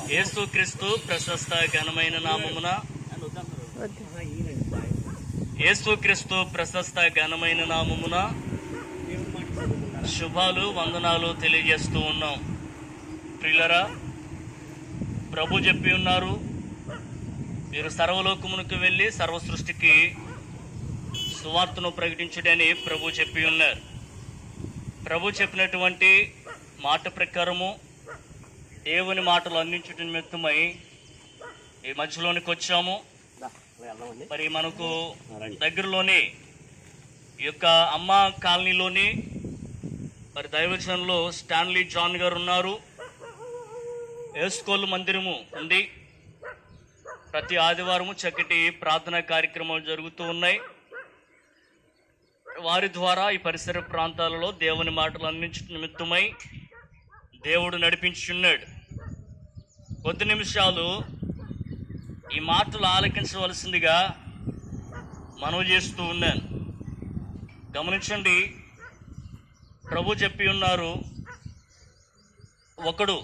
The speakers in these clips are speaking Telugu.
యేసుక్రీస్తు ప్రశస్త ఘనమైన నామమున యేసుక్రీస్తు ప్రశస్త ఘనమైన నామమున శుభాలు వందనాలు తెలియజేస్తూ ఉన్నాం. ప్రియులరా, ప్రభు చెప్పి ఉన్నారు, మీరు సర్వలోకమునకు వెళ్ళి సర్వ సృష్టికి సువార్తను ప్రకటించుడని ప్రభు చెప్పి ఉన్నారు. ప్రభు చెప్పినటువంటి మాట ప్రకారము దేవుని మాటలు అందించుట నిమిత్తమై ఈ మధ్యలోనికి వచ్చాము. మరి మనకు దగ్గరలోని ఈ యొక్క అమ్మ కాలనీలోని మరి దైవజనులు స్టాన్లీ జాన్ గారు ఉన్నారు. ఏస్కోలు మందిరము ఉంది. ప్రతి ఆదివారము చక్కటి ప్రార్థనా కార్యక్రమాలు జరుగుతూ ఉన్నాయి. వారి ద్వారా ఈ పరిసర ప్రాంతాలలో దేవుని మాటలు అందించడం నిమిత్తమై దేవుడు నడిపించున్నాడు. కొద్ది నిమిషాలు ఈ మాటలు ఆలకించవలసిందిగా మనవి చేస్తూ ఉన్నాను. గమనించండి, ప్రభు చెప్పి ఉన్నారు, ఒకడు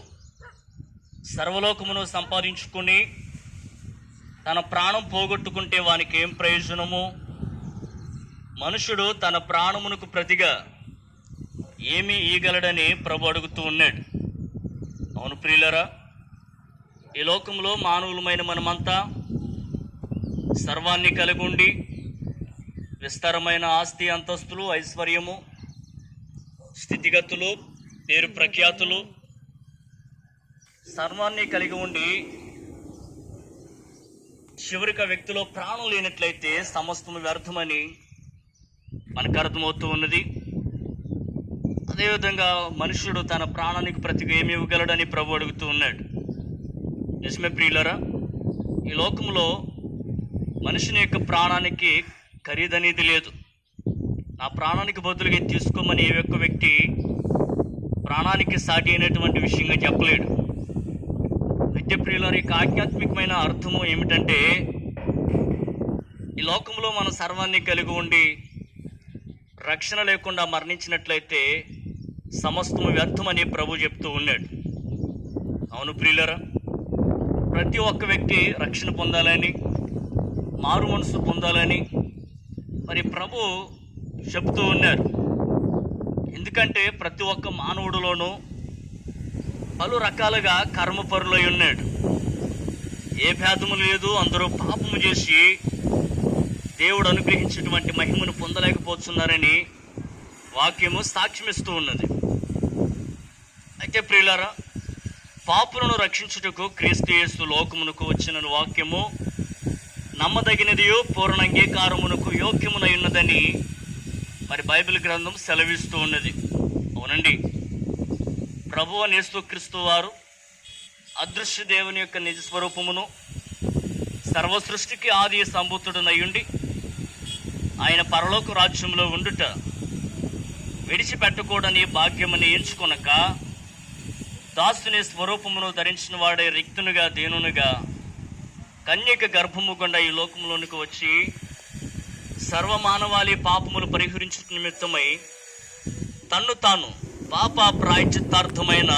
సర్వలోకమును సంపాదించుకుని తన ప్రాణం పోగొట్టుకుంటే వానికి ఏం ప్రయోజనము? మనుషుడు తన ప్రాణమునకు ప్రతిగా ఏమి ఇయ్యగలడని ప్రభు అడుగుతూ ఉన్నాడు. అవును ప్రియులరా, ఈ లోకంలో మానవులమైన మనమంతా సర్వాన్ని కలిగి ఉండి విస్తారమైన ఆస్తి అంతస్తులు, ఐశ్వర్యము, స్థితిగతులు, పేరు ప్రఖ్యాతులు సర్వాన్ని కలిగి ఉండి చివరికి వ్యక్తిలో ప్రాణం లేనట్లయితే సమస్తము వ్యర్థమని మనకు అర్థమవుతూ ఉన్నది. అదేవిధంగా మనుషుడు తన ప్రాణానికి ప్రతిగా ఏమి ఇవ్వగలడని ప్రభు అడుగుతూ ఉన్నాడు. నిజమే ప్రియులరా, ఈ లోకంలో మనుషుని యొక్క ప్రాణానికి ఖరీదనేది లేదు. నా ప్రాణానికి బదులుగా తీసుకోమని ఏ ఒక్క వ్యక్తి ప్రాణానికి సాటి అయినటువంటి విషయంగా చెప్పలేడు. అయితే ప్రియులరా, ఈ ఆధ్యాత్మికమైన అర్థము ఏమిటంటే, ఈ లోకంలో మన సర్వాన్ని కలిగి ఉండి రక్షణ లేకుండా మరణించినట్లయితే సమస్తము వ్యర్థమని ప్రభు చెప్తూ ఉన్నాడు. అవును ప్రియులరా, ప్రతి ఒక్క వ్యక్తి రక్షణ పొందాలని, మారు మనసు పొందాలని మరి ప్రభు చెప్తూ ఉన్నారు. ఎందుకంటే ప్రతి ఒక్క మానవుడిలోనూ పలు రకాలుగా కర్మపరులై ఉన్నాడు. ఏ భేదము లేదు. అందరూ పాపము చేసి దేవుడు అనుగ్రహించినటువంటి మహిమను పొందలేకపోతున్నారని వాక్యము సాక్ష్యమిస్తూ ఉన్నది. అయితే ప్రియులారా, పాపులను రక్షించుటకు క్రీస్తు యేసు లోకమునకు వచ్చిన వాక్యము నమ్మదగినదియో పూర్ణ అంగీకారమునకు యోగ్యమునై ఉన్నదని మరి బైబిల్ గ్రంథం సెలవిస్తూ ఉన్నది. అవునండి, ప్రభువు యేసుక్రీస్తు వారు అదృశ్య దేవుని యొక్క నిజ స్వరూపమును సర్వ సృష్టికి ఆది సంభూతుడునయ్యుండి ఆయన పరలోక రాజ్యంలో ఉండుట విడిచిపెట్టకూడని భాగ్యమని ఎంచుకొనక దాసుని స్వరూపమును ధరించిన వాడే రిక్తునుగా దీనునుగా కన్యక గర్భము గుండా ఈ లోకంలోనికి వచ్చి సర్వమానవాళి పాపములు పరిహరించు నిమిత్తమై తన్ను తాను పాప ప్రాయశ్చిత్తార్థమైన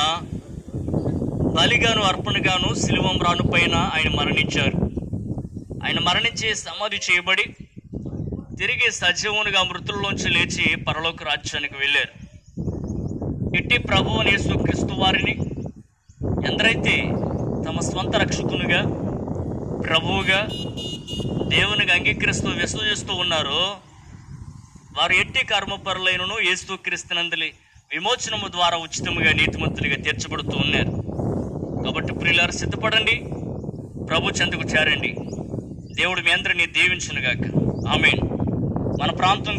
బలిగాను అర్పణగాను శిలువ పైన ఆయన మరణించారు. ఆయన మరణించి సమాధి చేయబడి తిరిగి సజీవునిగా మృతుల్లోంచి లేచి పరలోక రాజ్యానికి వెళ్ళారు. ఇట్టి ప్రభువు యేసుక్రీస్తు వారిని ఎందరైతే తమ స్వంత రక్షకునిగా, ప్రభువుగా, దేవునికి అంగీకరిస్తూ విశ్వసిస్తూ ఉన్నారో వారు ఎట్టి కర్మపరులైనను యేసుక్రీస్తునందలి విమోచనము ద్వారా ఉచితముగా నీతిమంతులుగా తీర్చబడుతూ ఉన్నారు. కాబట్టి ప్రియులారా, సిద్ధపడండి, ప్రభు చెంతకు చేరండి. దేవుడు మీ అందరినీ దీవించునుగాక. ఆమేన్. మన ప్రాంతం